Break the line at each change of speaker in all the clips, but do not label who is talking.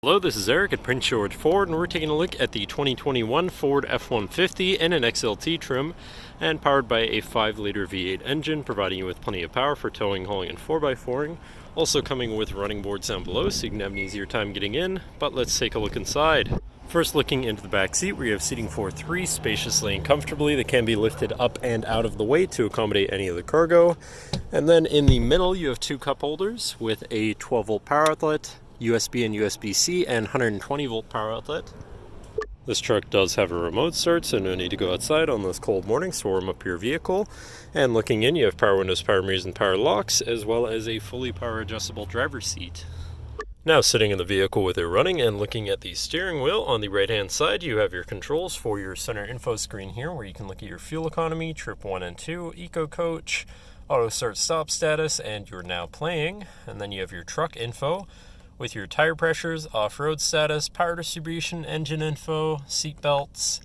Hello, this is Eric at Prince George Ford, and we're taking a look at the 2021 Ford F-150 in an XLT trim and powered by a 5-liter V8 engine, providing you with plenty of power for towing, hauling, and 4x4ing. Also coming with running boards down below so you can have an easier time getting in, but let's take a look inside. First, looking into the back seat, where you have seating for 3 spaciously and comfortably that can be lifted up and out of the way to accommodate any of the cargo. And then in the middle, you have 2 cup holders with a 12-volt power outlet, USB and USB-C, and 120-volt power outlet. This truck does have a remote start, so no need to go outside on those cold mornings to warm up your vehicle. And looking in, you have power windows, power mirrors, and power locks, as well as a fully power adjustable driver's seat. Now sitting in the vehicle with it running and looking at the steering wheel, on the right hand side you have your controls for your center info screen here, where you can look at your fuel economy, trip 1 and 2, eco coach, auto start stop status, and you're now playing. And then you have your truck info with your tire pressures, off-road status, power distribution, engine info, seat belts.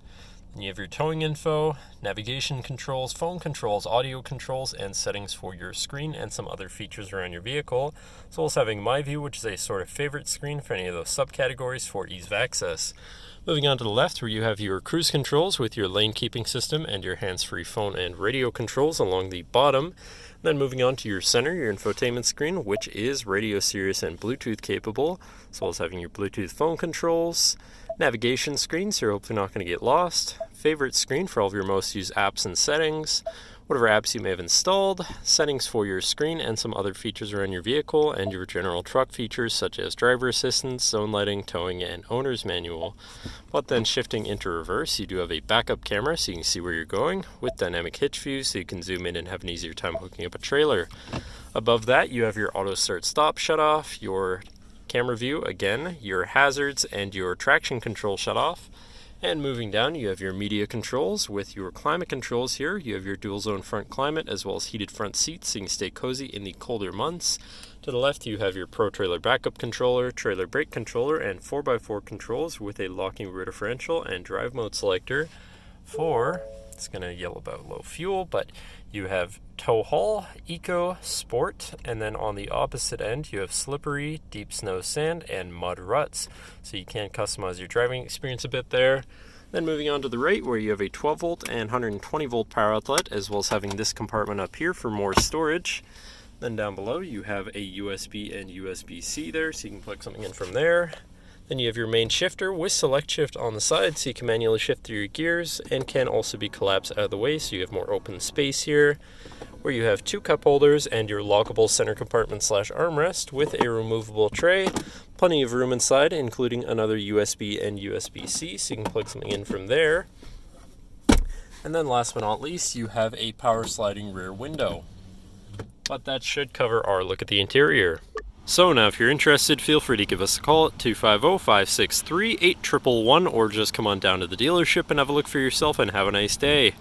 Then you have your towing info, navigation controls, phone controls, audio controls, and settings for your screen and some other features around your vehicle, as well as having My View, which is a sort of favorite screen for any of those subcategories for ease of access. Moving on to the left, where you have your cruise controls with your lane keeping system and your hands-free phone and radio controls along the bottom. Then moving on to your center, your infotainment screen, which is radio, Sirius, and Bluetooth capable, as well as having your Bluetooth phone controls, navigation screen, so you're hopefully not going to get lost, favorite screen for all of your most used apps and settings, whatever apps you may have installed, settings for your screen and some other features around your vehicle, and your general truck features such as driver assistance, zone lighting, towing, and owner's manual. But then shifting into reverse, you do have a backup camera so you can see where you're going, with dynamic hitch view so you can zoom in and have an easier time hooking up a trailer. Above that, you have your auto start stop shut off, your camera view again, your hazards, and your traction control shut off. And moving down, you have your media controls with your climate controls here. You have your dual zone front climate as well as heated front seats so you can stay cozy in the colder months. To the left, you have your Pro Trailer backup controller, trailer brake controller, and 4x4 controls with a locking rear differential and drive mode selector for, it's going to yell about low fuel, but you have tow haul, eco, sport, and then on the opposite end you have slippery, deep snow, sand, and mud ruts. So you can customize your driving experience a bit there. Then moving on to the right, where you have a 12-volt and 120-volt power outlet, as well as having this compartment up here for more storage. Then down below you have a USB and USB-C there, so you can plug something in from there. Then you have your main shifter with select shift on the side so you can manually shift through your gears, and can also be collapsed out of the way so you have more open space here, where you have 2 cup holders and your lockable center compartment / armrest with a removable tray. Plenty of room inside, including another USB and USB-C so you can plug something in from there. And then last but not least, you have a power sliding rear window. But that should cover our look at the interior. So now if you're interested, feel free to give us a call at 250-563-8111, or just come on down to the dealership and have a look for yourself, and have a nice day.